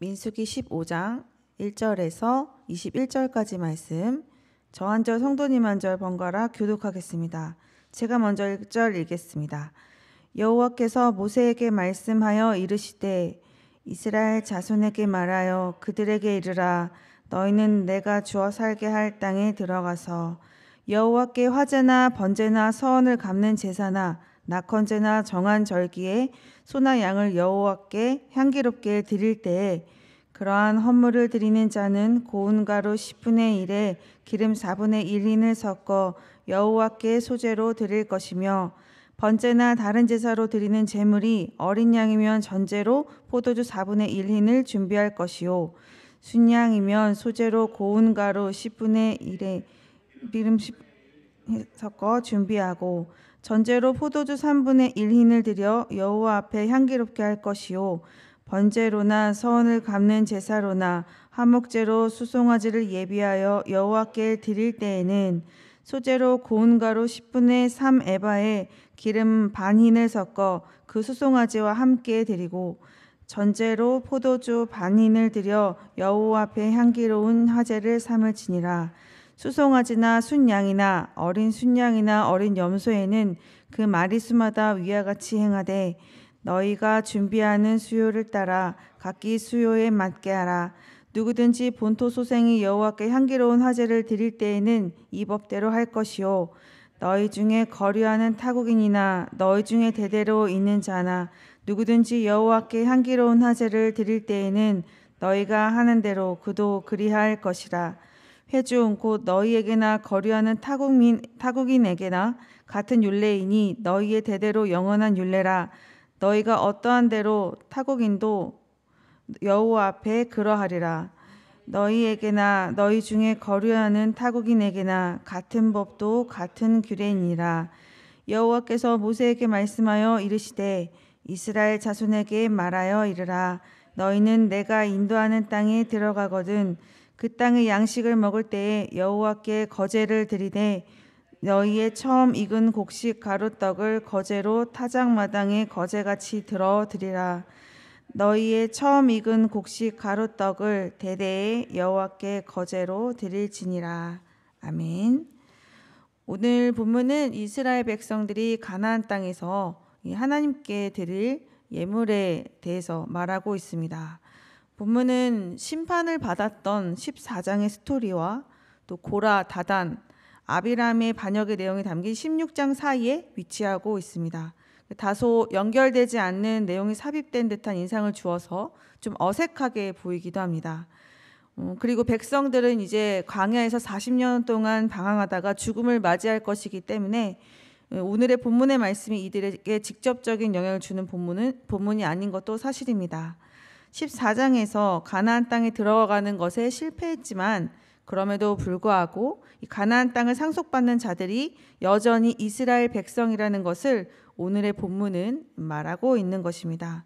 민수기 15장 1절에서 21절까지 말씀, 저 한 절 성도님 한 절 번갈아 교독하겠습니다. 제가 먼저 1절 읽겠습니다. 여호와께서 모세에게 말씀하여 이르시되 이스라엘 자손에게 말하여 그들에게 이르라. 너희는 내가 주어 살게 할 땅에 들어가서 여호와께 화제나 번제나 서원을 갚는 제사나 낙헌제나 정한 절기에 소나 양을 여호와께 향기롭게 드릴 때에 그러한 헌물을 드리는 자는 고운 가루 10분의 1에 기름 4분의 1인을 섞어 여호와께 소제로 드릴 것이며, 번제나 다른 제사로 드리는 제물이 어린 양이면 전제로 포도주 4분의 1흰을 준비할 것이요, 순양이면 소제로 고운 가루 10분의 1에 기름 10 섞어 준비하고, 전제로 포도주 3분의 1흰을 드려 여호와 앞에 향기롭게 할 것이요, 번제로나 서원을 갚는 제사로나 화목제로 수송아지를 예비하여 여호와께 드릴 때에는 소제로 고운 가루 10분의 3 에바에 기름 반 흰을 섞어 그 수송아지와 함께 드리고, 전제로 포도주 반 흰을 드려 여호와 앞에 향기로운 화제를 삼을지니라. 수송아지나 순양이나 어린 순양이나 어린 염소에는 그 마리수마다 위와 같이 행하되 너희가 준비하는 수요를 따라 각기 수요에 맞게 하라. 누구든지 본토 소생이 여호와께 향기로운 화제를 드릴 때에는 이 법대로 할 것이요, 너희 중에 거류하는 타국인이나 너희 중에 대대로 있는 자나 누구든지 여호와께 향기로운 화제를 드릴 때에는 너희가 하는 대로 그도 그리할 것이라. 회중 곧 너희에게나 거류하는 타국인에게나 같은 율례이니 너희의 대대로 영원한 율례라. 너희가 어떠한 대로 타국인도 여호와 앞에 그러하리라. 너희에게나 너희 중에 거류하는 타국인에게나 같은 법도 같은 규례이니라. 여호와께서 모세에게 말씀하여 이르시되 이스라엘 자손에게 말하여 이르라. 너희는 내가 인도하는 땅에 들어가거든 그 땅의 양식을 먹을 때에 여호와께 거제를 드리되 너희의 처음 익은 곡식 가루떡을 거제로 타작마당에 거제같이 들어 드리라. 너희의 처음 익은 곡식 가루떡을 대대에 여호와께 거제로 드릴지니라. 아멘. 오늘 본문은 이스라엘 백성들이 가나안 땅에서 하나님께 드릴 예물에 대해서 말하고 있습니다. 본문은 심판을 받았던 14장의 스토리와 또 고라, 다단, 아비람의 반역의 내용이 담긴 16장 사이에 위치하고 있습니다. 다소 연결되지 않는 내용이 삽입된 듯한 인상을 주어서 좀 어색하게 보이기도 합니다. 그리고 백성들은 이제 광야에서 40년 동안 방황하다가 죽음을 맞이할 것이기 때문에 오늘의 본문의 말씀이 이들에게 직접적인 영향을 주는 본문이 아닌 것도 사실입니다. 14장에서 가나안 땅에 들어가는 것에 실패했지만 그럼에도 불구하고 이 가나안 땅을 상속받는 자들이 여전히 이스라엘 백성이라는 것을 오늘의 본문은 말하고 있는 것입니다.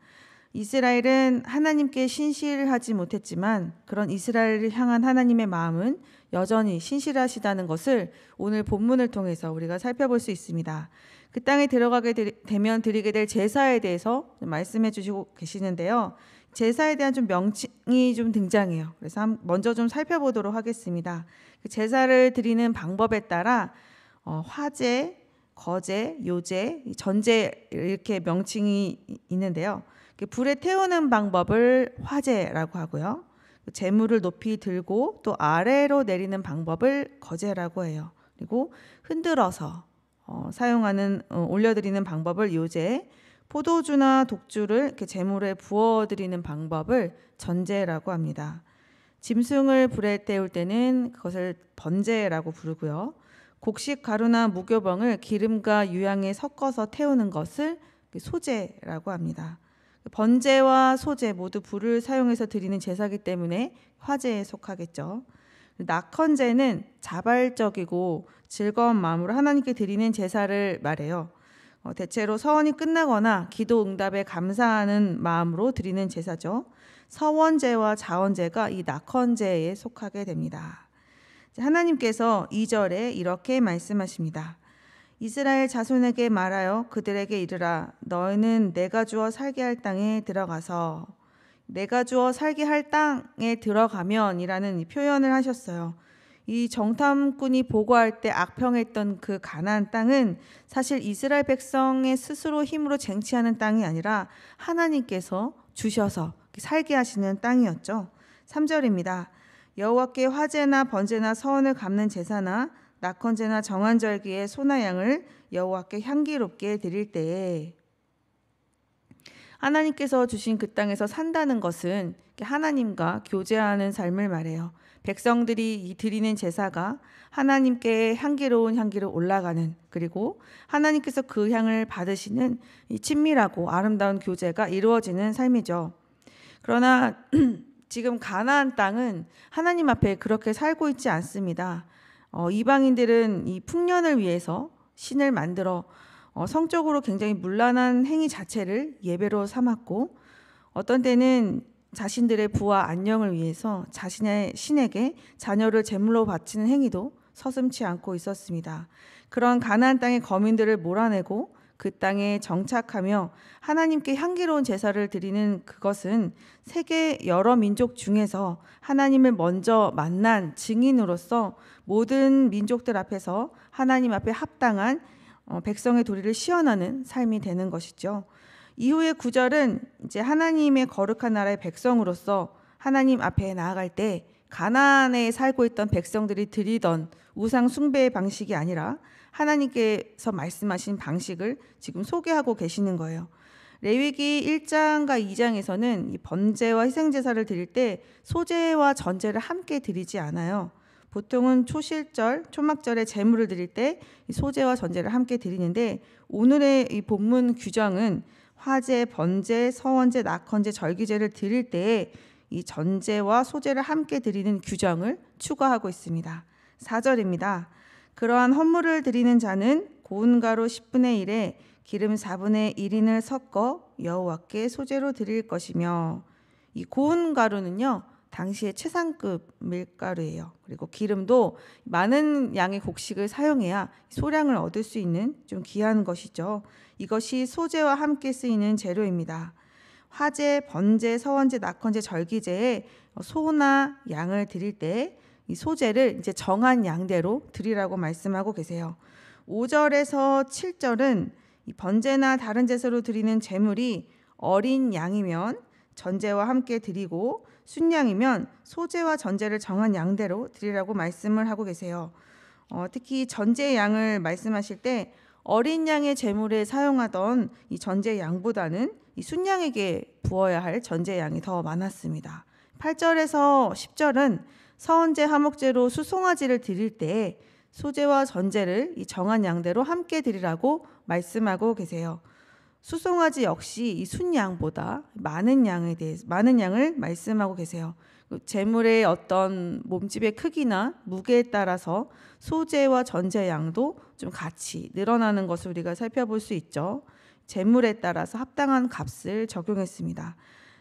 이스라엘은 하나님께 신실하지 못했지만 그런 이스라엘을 향한 하나님의 마음은 여전히 신실하시다는 것을 오늘 본문을 통해서 우리가 살펴볼 수 있습니다. 그 땅에 들어가게 되면 드리게 될 제사에 대해서 말씀해 주시고 계시는데요. 제사에 대한 좀 명칭이 좀 등장해요. 그래서 먼저 좀 살펴보도록 하겠습니다. 제사를 드리는 방법에 따라 화제, 거제, 요제, 전제 이렇게 명칭이 있는데요. 불에 태우는 방법을 화제라고 하고요. 제물을 높이 들고 또 아래로 내리는 방법을 거제라고 해요. 그리고 흔들어서 사용하는 올려드리는 방법을 요제, 포도주나 독주를 이렇게 제물에 부어드리는 방법을 전제라고 합니다. 짐승을 불에 태울 때는 그것을 번제라고 부르고요. 곡식 가루나 무교병을 기름과 유향에 섞어서 태우는 것을 소제라고 합니다. 번제와 소제 모두 불을 사용해서 드리는 제사이기 때문에 화제에 속하겠죠. 낙헌제는 자발적이고 즐거운 마음으로 하나님께 드리는 제사를 말해요. 대체로 서원이 끝나거나 기도 응답에 감사하는 마음으로 드리는 제사죠. 서원제와 자원제가 이 낙헌제에 속하게 됩니다. 하나님께서 2절에 이렇게 말씀하십니다. 이스라엘 자손에게 말하여 그들에게 이르라. 너희는 내가 주어 살게 할 땅에 들어가서, 내가 주어 살게 할 땅에 들어가면이라는 이 표현을 하셨어요. 이 정탐꾼이 보고할 때 악평했던 그 가나안 땅은 사실 이스라엘 백성의 스스로 힘으로 쟁취하는 땅이 아니라 하나님께서 주셔서 살게 하시는 땅이었죠. 3절입니다. 여호와께 화제나 번제나 서원을 갚는 제사나 낙헌제나 정한절기에 소나 양을 여호와께 향기롭게 드릴 때에, 하나님께서 주신 그 땅에서 산다는 것은 하나님과 교제하는 삶을 말해요. 백성들이 드리는 제사가 하나님께 향기로운 향기로 올라가는, 그리고 하나님께서 그 향을 받으시는 이 친밀하고 아름다운 교제가 이루어지는 삶이죠. 그러나 지금 가나안 땅은 하나님 앞에 그렇게 살고 있지 않습니다. 이방인들은 이 풍년을 위해서 신을 만들어 성적으로 굉장히 문란한 행위 자체를 예배로 삼았고, 어떤 때는 자신들의 부와 안녕을 위해서 자신의 신에게 자녀를 제물로 바치는 행위도 서슴지 않고 있었습니다. 그런 가나안 땅의 거민들을 몰아내고 그 땅에 정착하며 하나님께 향기로운 제사를 드리는 그것은 세계 여러 민족 중에서 하나님을 먼저 만난 증인으로서 모든 민족들 앞에서 하나님 앞에 합당한 백성의 도리를 시연하는 삶이 되는 것이죠. 이후의 9절은 이제 하나님의 거룩한 나라의 백성으로서 하나님 앞에 나아갈 때 가나안에 살고 있던 백성들이 드리던 우상 숭배의 방식이 아니라 하나님께서 말씀하신 방식을 지금 소개하고 계시는 거예요. 레위기 1장과 2장에서는 이 번제와 희생제사를 드릴 때 소제와 전제를 함께 드리지 않아요. 보통은 초실절, 초막절에 제물을 드릴 때 소제와 전제를 함께 드리는데, 오늘의 이 본문 규정은 화제, 번제, 서원제, 낙헌제, 절기제를 드릴 때에 이 전제와 소제를 함께 드리는 규정을 추가하고 있습니다. 4절입니다. 그러한 헌물을 드리는 자는 고운 가루 10분의 1에 기름 4분의 1인을 섞어 여호와께 소제로 드릴 것이며, 이 고운 가루는요 당시의 최상급 밀가루예요. 그리고 기름도 많은 양의 곡식을 사용해야 소량을 얻을 수 있는 좀 귀한 것이죠. 이것이 소제와 함께 쓰이는 재료입니다. 화제, 번제, 서원제, 낙헌제, 절기제에 소나 양을 드릴 때 이 소제를 이제 정한 양대로 드리라고 말씀하고 계세요. 5절에서 7절은 이 번제나 다른 제사로 드리는 제물이 어린 양이면 전제와 함께 드리고 순양이면 소제와 전제를 정한 양대로 드리라고 말씀을 하고 계세요. 특히 전제 양을 말씀하실 때 어린 양의 제물에 사용하던 이 전제 양보다는 이 순양에게 부어야 할 전제 양이 더 많았습니다. 8절에서 10절은 서원제, 화목제로 수송아지를 드릴 때 소제와 전제를 이 정한 양대로 함께 드리라고 말씀하고 계세요. 수송아지 역시 이 순양보다 많은 양을 말씀하고 계세요. 제물의 어떤 몸집의 크기나 무게에 따라서 소제와 전제 양도 좀 같이 늘어나는 것을 우리가 살펴볼 수 있죠. 제물에 따라서 합당한 값을 적용했습니다.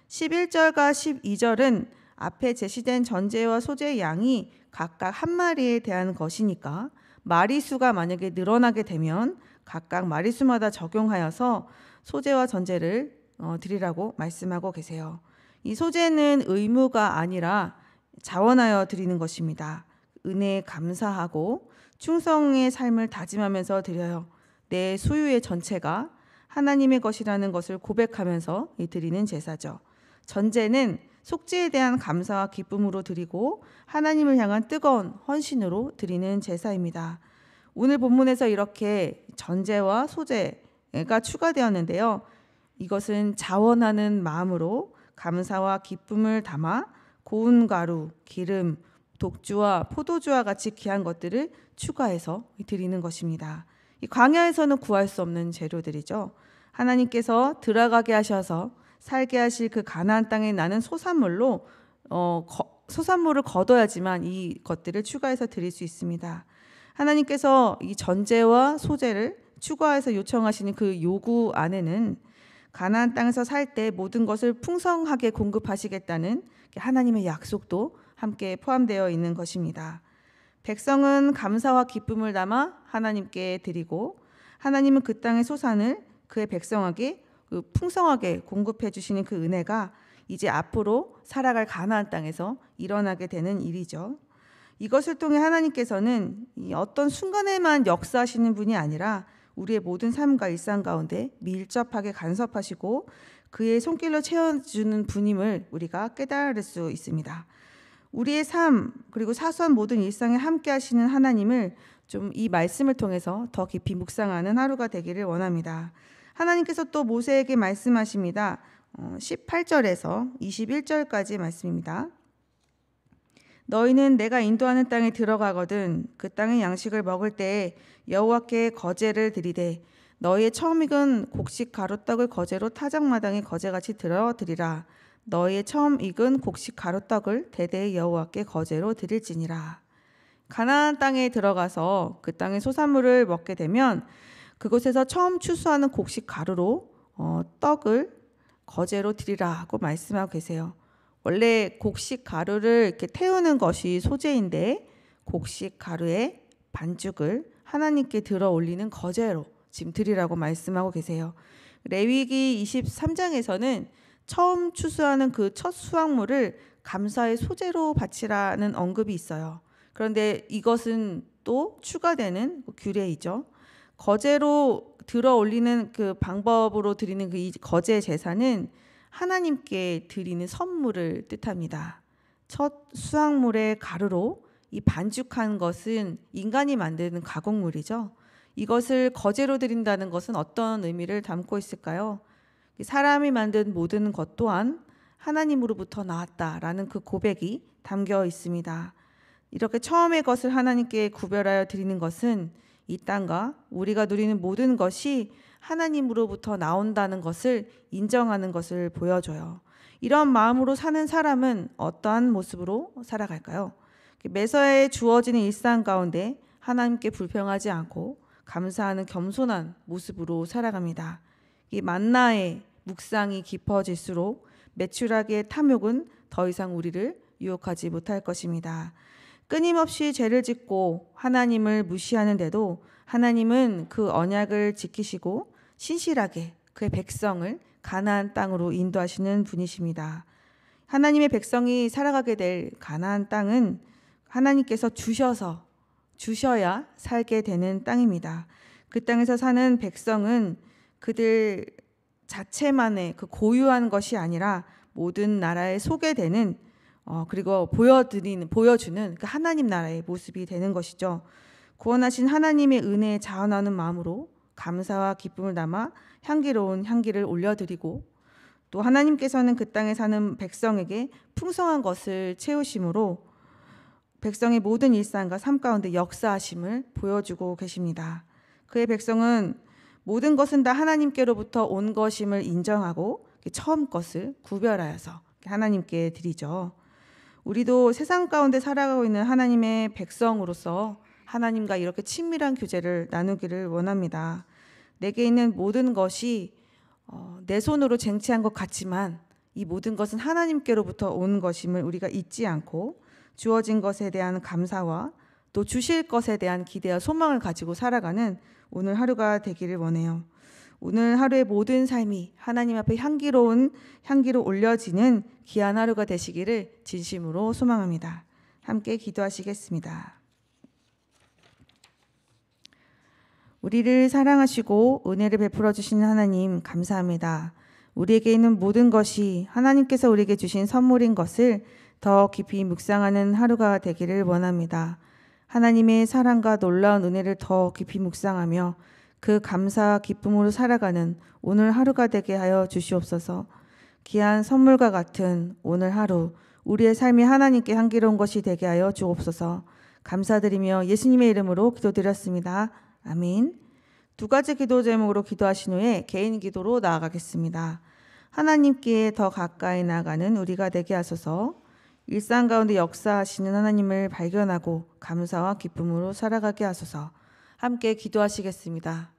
11절과 12절은 앞에 제시된 전제와 소제의 양이 각각 한 마리에 대한 것이니까 마리수가 만약에 늘어나게 되면 각각 마리수마다 적용하여서 소제와 전제를 드리라고 말씀하고 계세요. 이 소제는 의무가 아니라 자원하여 드리는 것입니다. 은혜에 감사하고 충성의 삶을 다짐하면서 드려요. 내 소유의 전체가 하나님의 것이라는 것을 고백하면서 드리는 제사죠. 전제는 속죄에 대한 감사와 기쁨으로 드리고 하나님을 향한 뜨거운 헌신으로 드리는 제사입니다. 오늘 본문에서 이렇게 전제와 소제가 추가되었는데요. 이것은 자원하는 마음으로 감사와 기쁨을 담아 고운 가루, 기름, 독주와 포도주와 같이 귀한 것들을 추가해서 드리는 것입니다. 이 광야에서는 구할 수 없는 재료들이죠. 하나님께서 들어가게 하셔서 살게 하실 그 가나안 땅에 나는 소산물로 소산물을 거둬야지만 이 것들을 추가해서 드릴 수 있습니다. 하나님께서 이 전제와 소제를 추가해서 요청하시는 그 요구 안에는 가나안 땅에서 살 때 모든 것을 풍성하게 공급하시겠다는 하나님의 약속도 함께 포함되어 있는 것입니다. 백성은 감사와 기쁨을 담아 하나님께 드리고 하나님은 그 땅의 소산을 그의 백성에게 풍성하게 공급해 주시는 그 은혜가 이제 앞으로 살아갈 가나안 땅에서 일어나게 되는 일이죠. 이것을 통해 하나님께서는 어떤 순간에만 역사하시는 분이 아니라 우리의 모든 삶과 일상 가운데 밀접하게 간섭하시고 그의 손길로 채워주는 분임을 우리가 깨달을 수 있습니다. 우리의 삶 그리고 사소한 모든 일상에 함께 하시는 하나님을 좀 이 말씀을 통해서 더 깊이 묵상하는 하루가 되기를 원합니다. 하나님께서 또 모세에게 말씀하십니다. 18절에서 21절까지 말씀입니다. 너희는 내가 인도하는 땅에 들어가거든 그 땅의 양식을 먹을 때에 여호와께 거제를 드리되 너희의 처음 익은 곡식 가루떡을 거제로 타작마당에 거제같이 드리라. 너희의 처음 익은 곡식 가루떡을 대대의 여호와께 거제로 드릴지니라. 가나안 땅에 들어가서 그 땅의 소산물을 먹게 되면 그곳에서 처음 추수하는 곡식 가루로 떡을 거제로 드리라고 말씀하고 계세요. 원래 곡식 가루를 이렇게 태우는 것이 소재인데 곡식 가루의 반죽을 하나님께 들어 올리는 거제로 지금 드리라고 말씀하고 계세요. 레위기 23장에서는 처음 추수하는 그 첫 수확물을 감사의 소재로 바치라는 언급이 있어요. 그런데 이것은 또 추가되는 규례이죠. 거제로 들어 올리는 그 방법으로 드리는 그 이 거제 제사는 하나님께 드리는 선물을 뜻합니다. 첫 수확물의 가루로 이 반죽한 것은 인간이 만드는 가공물이죠. 이것을 거제로 드린다는 것은 어떤 의미를 담고 있을까요? 사람이 만든 모든 것 또한 하나님으로부터 나왔다라는 그 고백이 담겨 있습니다. 이렇게 처음의 것을 하나님께 구별하여 드리는 것은 이 땅과 우리가 누리는 모든 것이 하나님으로부터 나온다는 것을 인정하는 것을 보여줘요. 이런 마음으로 사는 사람은 어떠한 모습으로 살아갈까요? 매사에 주어지는 일상 가운데 하나님께 불평하지 않고 감사하는 겸손한 모습으로 살아갑니다. 이 만나의 묵상이 깊어질수록 매출하기의 탐욕은 더 이상 우리를 유혹하지 못할 것입니다. 끊임없이 죄를 짓고 하나님을 무시하는데도 하나님은 그 언약을 지키시고 신실하게 그의 백성을 가나안 땅으로 인도하시는 분이십니다. 하나님의 백성이 살아가게 될 가나안 땅은 하나님께서 주셔야 살게 되는 땅입니다. 그 땅에서 사는 백성은 그들 자체만의 그 고유한 것이 아니라 모든 나라에 소개되는 그리고 보여주는 그 하나님 나라의 모습이 되는 것이죠. 구원하신 하나님의 은혜에 자원하는 마음으로 감사와 기쁨을 담아 향기로운 향기를 올려드리고 또 하나님께서는 그 땅에 사는 백성에게 풍성한 것을 채우심으로 백성의 모든 일상과 삶 가운데 역사하심을 보여주고 계십니다. 그의 백성은 모든 것은 다 하나님께로부터 온 것임을 인정하고 처음 것을 구별하여서 하나님께 드리죠. 우리도 세상 가운데 살아가고 있는 하나님의 백성으로서 하나님과 이렇게 친밀한 교제를 나누기를 원합니다. 내게 있는 모든 것이 내 손으로 쟁취한 것 같지만 이 모든 것은 하나님께로부터 온 것임을 우리가 잊지 않고 주어진 것에 대한 감사와 또 주실 것에 대한 기대와 소망을 가지고 살아가는 오늘 하루가 되기를 원해요. 오늘 하루의 모든 삶이 하나님 앞에 향기로 올려지는 귀한 하루가 되시기를 진심으로 소망합니다. 함께 기도하시겠습니다. 우리를 사랑하시고 은혜를 베풀어 주시는 하나님 감사합니다. 우리에게 있는 모든 것이 하나님께서 우리에게 주신 선물인 것을 더 깊이 묵상하는 하루가 되기를 원합니다. 하나님의 사랑과 놀라운 은혜를 더 깊이 묵상하며 그 감사와 기쁨으로 살아가는 오늘 하루가 되게 하여 주시옵소서. 귀한 선물과 같은 오늘 하루 우리의 삶이 하나님께 향기로운 것이 되게 하여 주옵소서. 감사드리며 예수님의 이름으로 기도드렸습니다. 아멘. 두 가지 기도 제목으로 기도하신 후에 개인 기도로 나아가겠습니다. 하나님께 더 가까이 나아가는 우리가 되게 하소서. 일상 가운데 역사하시는 하나님을 발견하고 감사와 기쁨으로 살아가게 하소서. 함께 기도하시겠습니다.